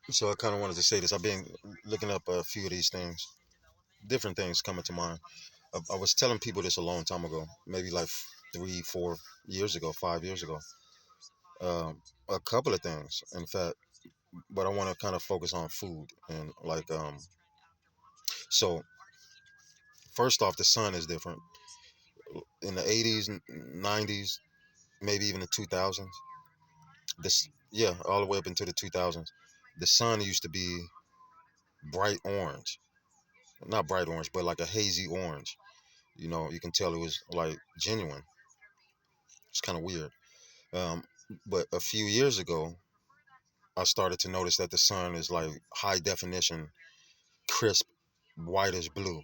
So I kind of wanted to say this. I've been looking up a few of these things, different things coming to mind. I was telling people this a long time ago, maybe like 3, 4 years ago, 5 years ago. A couple of things, in fact, but I want to kind of focus on food and like so first off, the sun is different in the 80s, 90s, maybe even the 2000s. This, yeah, all the way up into the 2000s. The sun used to be bright orange, not bright orange, but like a hazy orange. You know, you can tell it was like genuine. It's kind of weird. Um, but a few years ago, I started to notice that the sun is like high definition, crisp, whitish blue.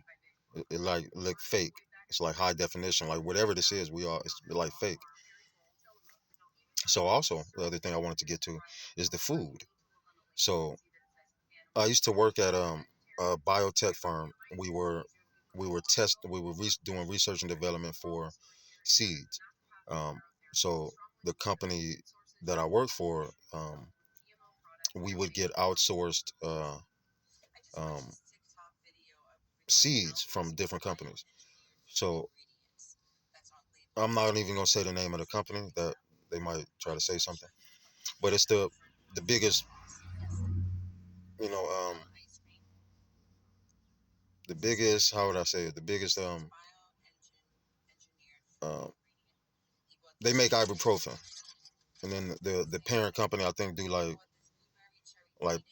It like look fake. It's like high definition. Like whatever this is, it's like fake. So also the other thing I wanted to get to is the food. So I used to work at a biotech firm. We were doing research and development for seeds. Um, so the company that I worked for, we would get outsourced um, seeds from different companies. So I'm not even gonna say the name of the company that they might try to say something, but it's the biggest, you know, the biggest. How would I say it? The biggest. Uh, they make ibuprofen, and then the parent company I think do like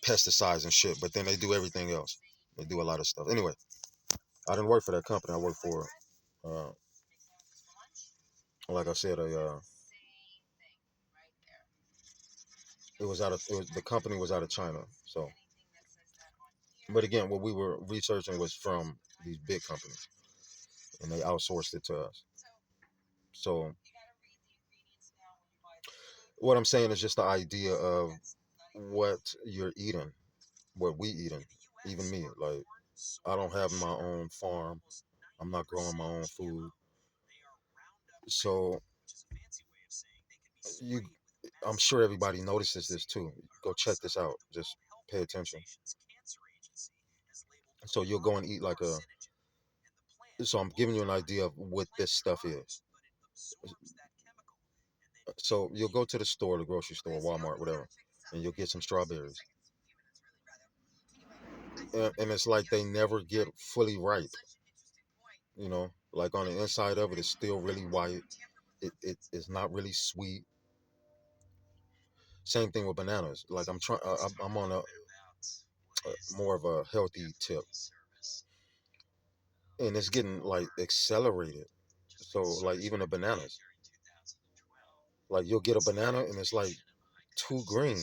pesticides and shit, but then they do everything else. They do a lot of stuff. Anyway, I didn't work for that company. I worked for, uh, like I said, the company was out of China. So, but again, what we were researching was from these big companies, and they outsourced it to us. So, what I'm saying is just the idea of what you're eating, what we eating, even me. Like, I don't have my own farm. I'm not growing my own food. So, you, I'm sure everybody notices this too. Go check this out. Just pay attention. So you'll go and eat like a. So I'm giving you an idea of what this stuff is. So you'll go to the store, the grocery store, Walmart, whatever, and you'll get some strawberries. And it's like they never get fully ripe. You know, like on the inside of it, it's still really white. It's not really sweet. Same thing with bananas. Like I'm on a more of a healthy tip, and it's getting like accelerated. So like even the bananas, like you'll get a banana and it's like too green,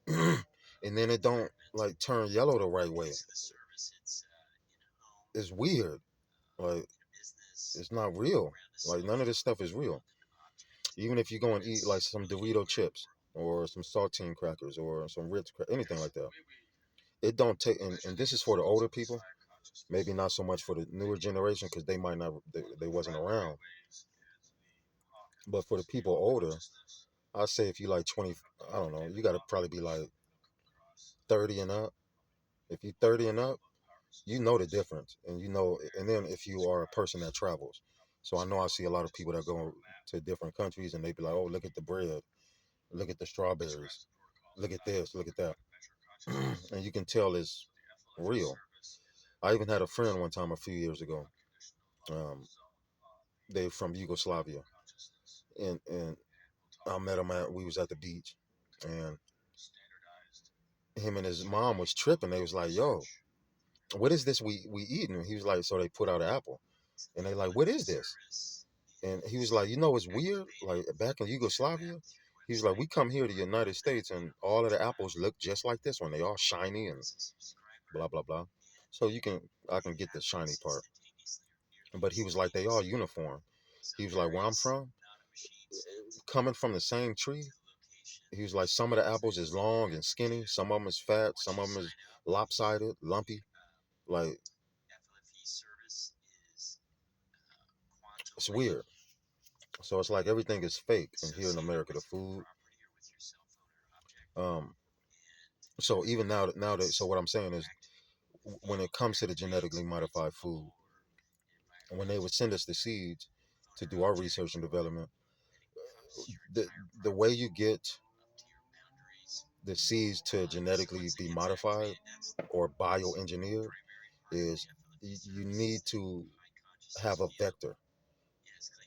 and then it don't like turn yellow the right way. It's weird. Like it's not real. Like none of this stuff is real. Even if you go and eat like some Dorito chips or some saltine crackers or some anything like that, it don't take. And this is for the older people. Maybe not so much for the newer generation because they might not they wasn't around. But for the people older, I say if you like 20, I don't know, you got to probably be like 30 and up. If you 30 and up, you know the difference, and you know. And then if you are a person that travels, so I know I see a lot of people that go to different countries and they be like, oh, look at the bread, look at the strawberries, look at this, look at that, and you can tell it's real. I even had a friend one time a few years ago. Um, they from Yugoslavia, and I met him at we was at the beach, and him and his mom was tripping. They was like, "Yo, what is this we eating?" He was like, "So they put out an apple," and they like, "What is this?" And he was like, "You know, it's weird. Like back in Yugoslavia, he was like, we come here to the United States, and all of the apples look just like this one. They all shiny and blah blah blah." So I can get the shiny part, but he was like, they all uniform. He was like, where I'm from, coming from the same tree. He was like, some of the apples is long and skinny, some of them is fat, some of them is lopsided, lumpy. Like it's weird. So it's like everything is fake. And here in America, the food, um, So even now that so what I'm saying is when it comes to the genetically modified food, when they would send us the seeds to do our research and development, the the way you get the seeds to genetically be modified or bioengineered is you need to have a vector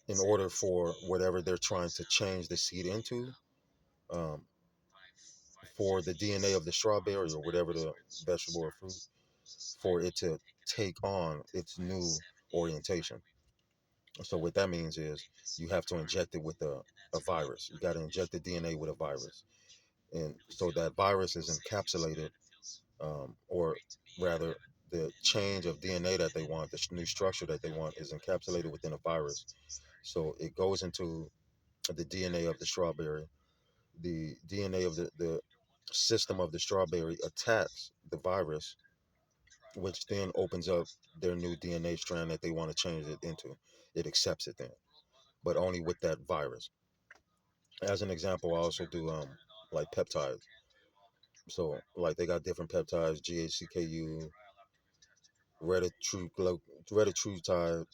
in order for whatever they're trying to change the seed into, um, for the DNA of the strawberry or whatever the vegetable or fruit, for it to take on its new orientation. So what that means is you have to inject it with a virus. You got to inject the DNA with a virus, and so that virus is encapsulated, or rather, the change of DNA that they want, the new structure that they want, is encapsulated within a virus. So it goes into the DNA of the strawberry. The DNA of the system of the strawberry attacks the virus, which then opens up their new DNA strand that they want to change it into. It accepts it then, but only with that virus. As an example, I also do like peptides. So like they got different peptides, GHCKU, retatrutide,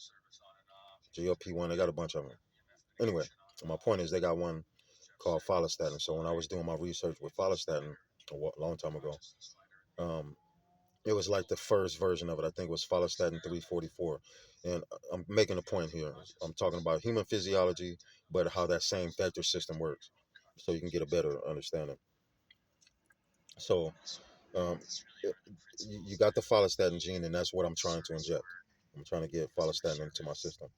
GLP-1. They got a bunch of them. Anyway, my point is they got one called follistatin. So when I was doing my research with follistatin a long time ago, um, it was like the first version of it. I think it was follistatin 344. And I'm making a point here. I'm talking about human physiology, but how that same vector system works, so you can get a better understanding. So um, you got the follistatin gene, and that's what I'm trying to inject. I'm trying to get follistatin into my system.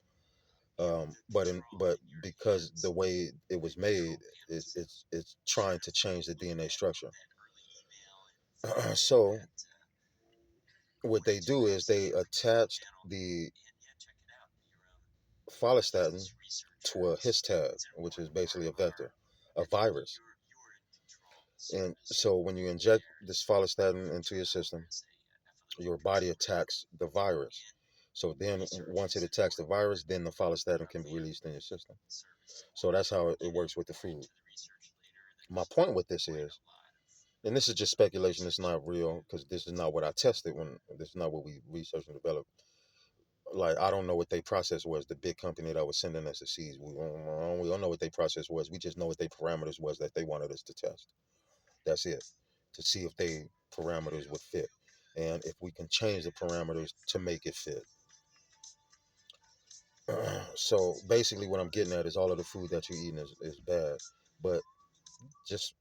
But because the way it was made, it's trying to change the DNA structure. So what they do is they attached the follistatin to a histag, which is basically a vector, a virus. And so when you inject this follistatin into your system, your body attacks the virus. So then once it attacks the virus, then the follistatin can be released in your system. So that's how it works with the food. My point with this is, and this is just speculation, it's not real because this is not what I tested when this is not what we researched and developed. Like I don't know what their process was. The big company that was sending us the seeds, we don't know what their process was. We just know what their parameters was that they wanted us to test. That's it, to see if they parameters would fit, and if we can change the parameters to make it fit. So basically, what I'm getting at is all of the food that you're eating is bad, but just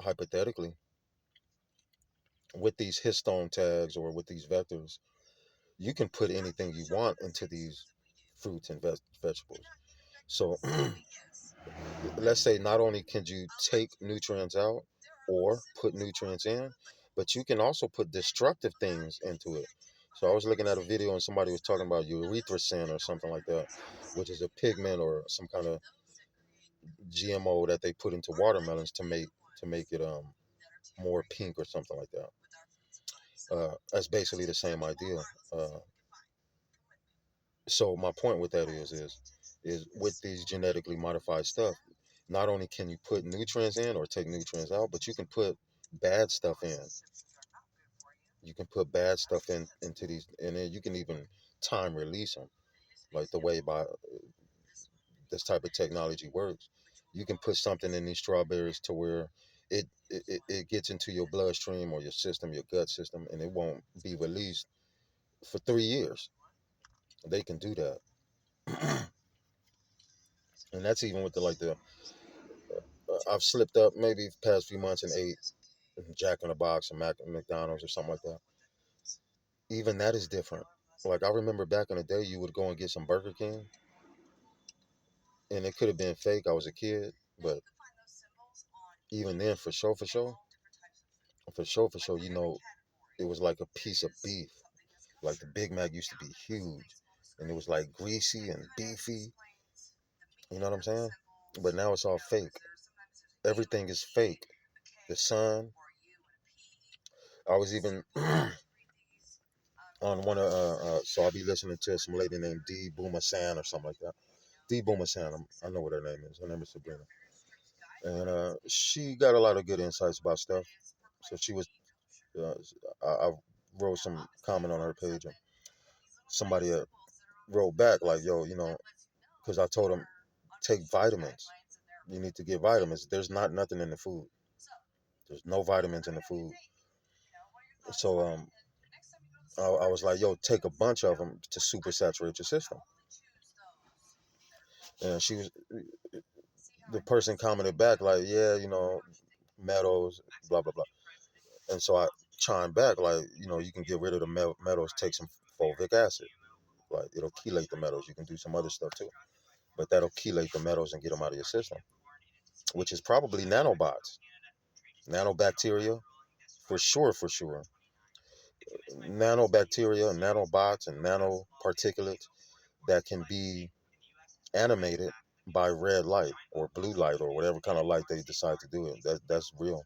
hypothetically, with these histone tags or with these vectors, you can put anything you want into these fruits and vegetables. So let's say not only can you take nutrients out or put nutrients in, but you can also put destructive things into it. So I was looking at a video and somebody was talking about erythrocin or something like that, which is a pigment or some kind of GMO that they put into watermelons to make it more pink or something like that. That's basically the same idea. So my point with that is with these genetically modified stuff, not only can you put nutrients in or take nutrients out, but you can put bad stuff in. You can put bad stuff in into these, and then you can even time release them, like the way by this type of technology works. You can put something in these strawberries to where it gets into your bloodstream or your system, your gut system, and it won't be released for 3 years. They can do that. And that's even with the like the I've slipped up maybe the past few months and ate Jack in the Box or McDonald's or something like that. Even that is different. Like I remember back in the day, you would go and get some Burger King, and it could have been fake. I was a kid, but even then, for sure, it was like a piece of beef. Like the Big Mac used to be huge, and it was like greasy and beefy. You know what I'm saying? But now it's all fake. Everything is fake. The sun. I was even on one of so I'll be listening to some lady named D Boomer San or something like that. D Boomer San, I know what her name is. Her name is Sabrina, and she got a lot of good insights about stuff. So she was Uh, I wrote some comment on her page, and somebody wrote back like, "Yo, because I told them take vitamins. You need to get vitamins. There's not nothing in the food. There's no vitamins in the food. So I was like, yo, take a bunch of them to super saturate your system. And the person commented back like, yeah, metals, blah blah blah. And so I chimed back like, you can get rid of the metals, take some fulvic acid, like it'll chelate the metals. You can do some other stuff too, but that'll chelate the metals and get them out of your system, which is probably nanobots, nanobacteria, for sure, nanobacteria, nanobots, and nanoparticulates that can be animated by red light or blue light or whatever kind of light they decide to do it. That's real.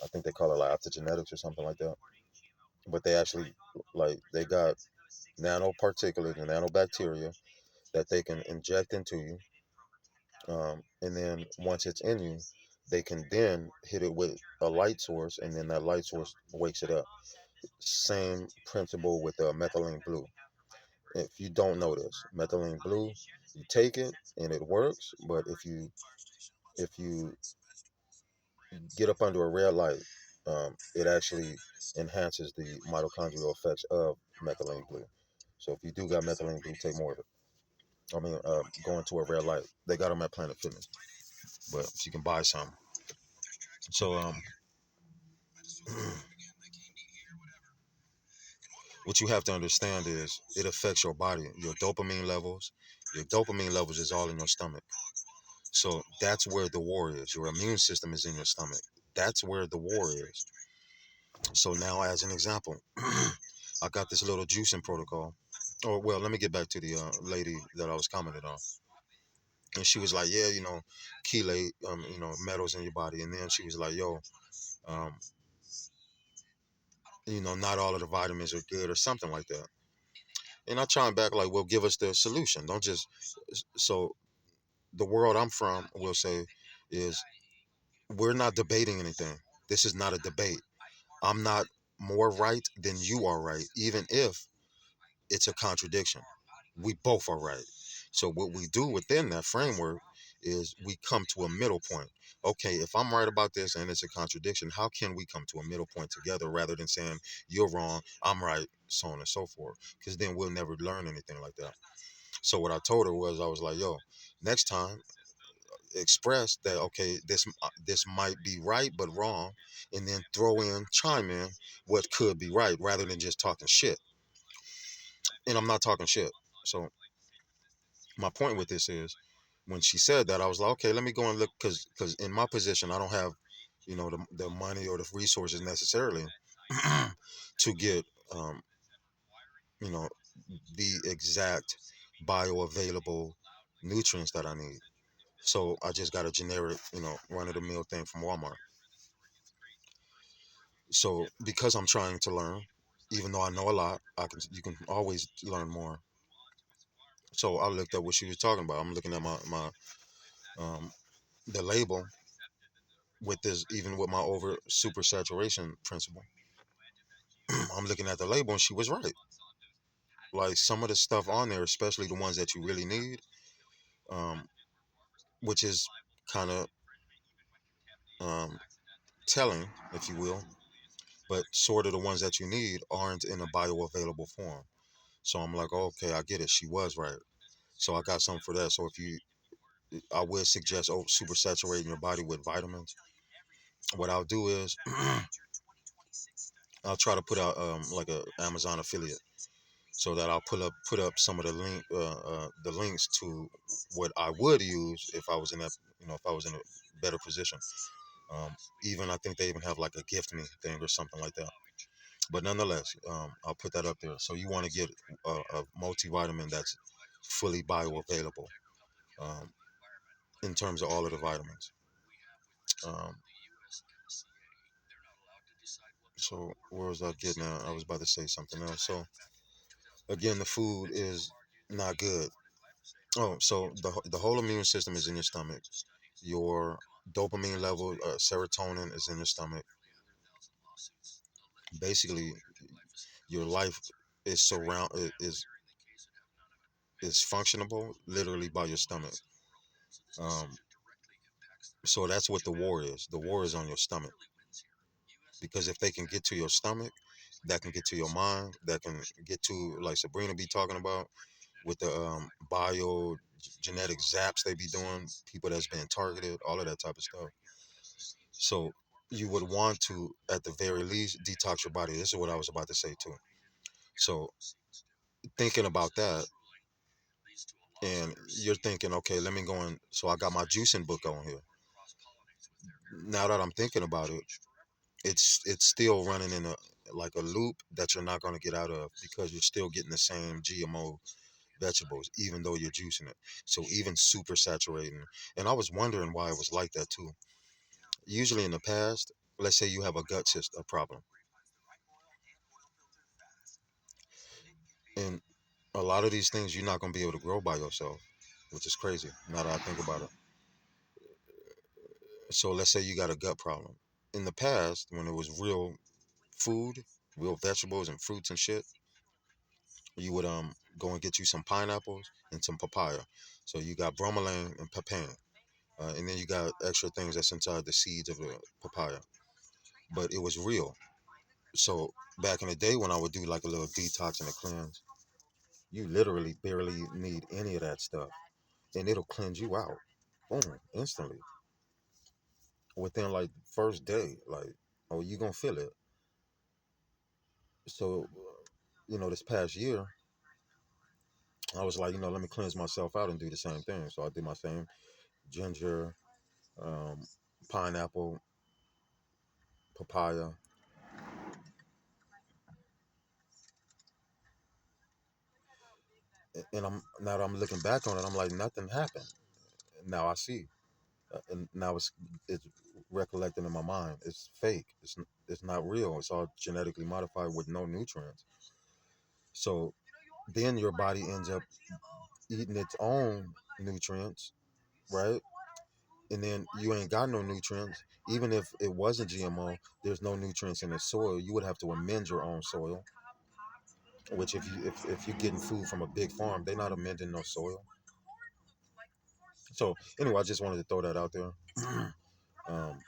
I think they call it like optogenetics or something like that. But they actually they got nanoparticulate and nanobacteria that they can inject into you, and then once it's in you, they can then hit it with a light source, and then that light source wakes it up. Same principle with methylene blue. If you don't know this, methylene blue, you take it and it works, but if you get up under a red light, it actually enhances the mitochondrial effects of methylene blue. So if you do got methylene blue, take more of it. I mean, go into a red light. They got them at Planet Fitness, but you can buy some. So what you have to understand is it affects your body, your dopamine levels. Your dopamine levels is all in your stomach. So that's where the war is. Your immune system is in your stomach. That's where the war is. So now, as an example, I got this little juicing protocol. Or well, let me get back to the lady that I was commenting on, and she was like, "Yeah, chelate, metals in your body." And then she was like, "Yo, um, not all of the vitamins are good, or something like that." And I chimed back like, "Well, give us the solution. Don't just." So the world I'm from will say is we're not debating anything. This is not a debate. I'm not more right than you are right, even if it's a contradiction. We both are right. So what we do within that framework is we come to a middle point. Okay, if I'm right about this and it's a contradiction, how can we come to a middle point together rather than saying you're wrong, I'm right, so on and so forth? Because then we'll never learn anything like that. So what I told her was I was like, yo, next time express that okay, this might be right but wrong, and then chime in what could be right rather than just talking shit. And I'm not talking shit. So my point with this is when she said that, I was like, okay, let me go and look, because in my position, I don't have, the money or the resources necessarily to get, um, you know, the exact bioavailable nutrients that I need. So I just got a generic, run of the mill thing from Walmart. So because I'm trying to learn, even though I know a lot, you can always learn more. So I looked up what she was talking about. I'm looking at my um, the label with this, even with my over super saturation principle. I'm looking at the label and she was right. Like some of the stuff on there, especially the ones that you really need, um, which is kind of um, telling, if you will, but sort of the ones that you need aren't in a bioavailable form. So I'm like, okay, I get it. She was right. So I got something for that. So I would suggest super saturating your body with vitamins. What I'll do is I'll try to put out like a Amazon affiliate so that I'll put up some of the links to what I would use if I was in that if I was in a better position. Even I think they even have like a gift me thing or something like that. But nonetheless, I'll put that up there. So you want to get a multivitamin that's fully bioavailable um, in terms of all of the vitamins. Um, so where was I getting at? I was about to say something else. So again, the food is not good. Oh, so the whole immune system is in your stomach. Your dopamine level, serotonin is in your stomach. Basically, your life is functionable literally by your stomach. Um, so that's what the war is. The war is on your stomach, because if they can get to your stomach, that can get to your mind. That can get to, like Sabrina be talking about, with the bio genetic zaps they be doing, people that's been targeted, all of that type of stuff. So you would want to, at the very least, detox your body. This is what I was about to say too. So thinking about that, and you're thinking, okay, let me go in. So I got my juicing book on here. Now that I'm thinking about it, it's still running in a like a loop that you're not going to get out of, because you're still getting the same GMO vegetables, even though you're juicing it. So even super saturating. And I was wondering why it was like that too. Usually in the past, let's say you have a gut system a problem, and a lot of these things you're not going to be able to grow by yourself, which is crazy now that I think about it. So let's say you got a gut problem. In the past, when it was real food, real vegetables and fruits and shit, you would go and get you some pineapples and some papaya. So you got bromelain and papain, and then you got extra things that's inside the seeds of the papaya. But it was real. So back in the day when I would do like a little detox and a cleanse, you literally barely need any of that stuff, and it'll cleanse you out, boom, instantly, within like first day. Like, oh, you gonna feel it. So, this past year, I was like, let me cleanse myself out and do the same thing. So I did my same ginger, um, pineapple, papaya, and I'm now that I'm looking back on it, I'm like, nothing happened. Now I see, and now it's recollecting in my mind. It's fake. It's not real. It's all genetically modified with no nutrients. So then your body ends up eating its own nutrients, right? And then you ain't got no nutrients. Even if it wasn't GMO, there's no nutrients in the soil. You would have to amend your own soil. Which if you're getting food from a big farm, they're not amending no soil. So anyway, I just wanted to throw that out there. um,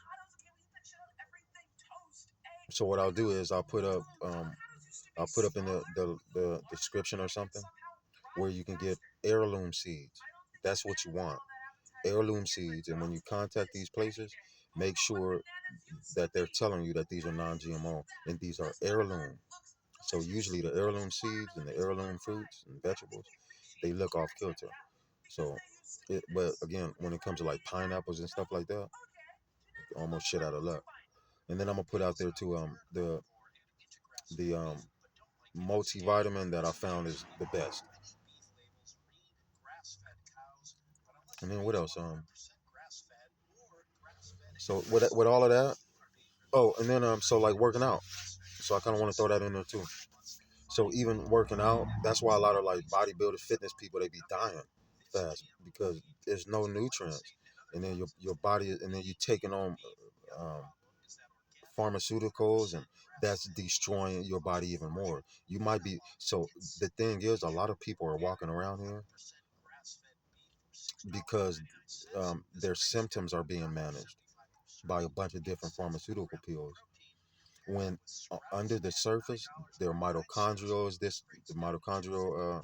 so what I'll do is I'll put up in the description or something where you can get heirloom seeds. That's what you want. Heirloom seeds. And when you contact these places, make sure that they're telling you that these are non-GMO and these are heirloom. So usually the heirloom seeds and the heirloom fruits and vegetables, they look off kilter. So, but again, when it comes to like pineapples and stuff like that, almost shit out of luck. And then I'm gonna put out there too the multivitamin that I found is the best. And then what else? So with all of that, oh, and then so like working out. So I kind of want to throw that in there too. So even working out, that's why a lot of like bodybuilder fitness people, they be dying fast, because there's no nutrients, and then your body, and then you taking on um, pharmaceuticals, and that's destroying your body even more. You might be so the thing is, a lot of people are walking around here because their symptoms are being managed by a bunch of different pharmaceutical pills. When under the surface, their mitochondrial is this the mitochondrial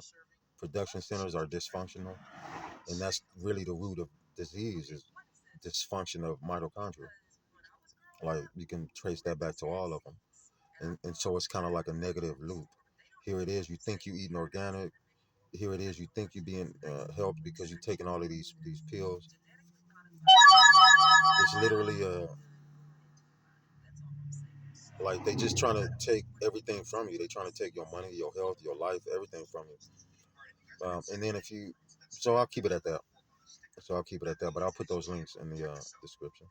production centers are dysfunctional, and that's really the root of disease is dysfunction of mitochondria. Like you can trace that back to all of them, and so it's kind of like a negative loop. Here it is, you think you eating organic. Here it is, you think you being helped because you're taking all of these pills. It's literally like they just trying to take everything from you. They trying to take your money, your health, your life, everything from you. And then so I'll keep it at that. So I'll keep it at that. But I'll put those links in the description.